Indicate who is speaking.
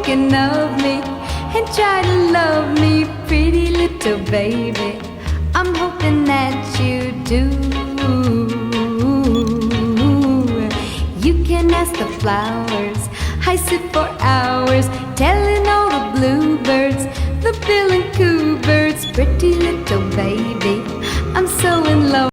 Speaker 1: thinking of me and try to love me, pretty little baby. I'm hoping that you do. You can ask the flowers, I sit for hours telling all the bluebirds, the bill and coo birds, pretty little baby, I'm so in love.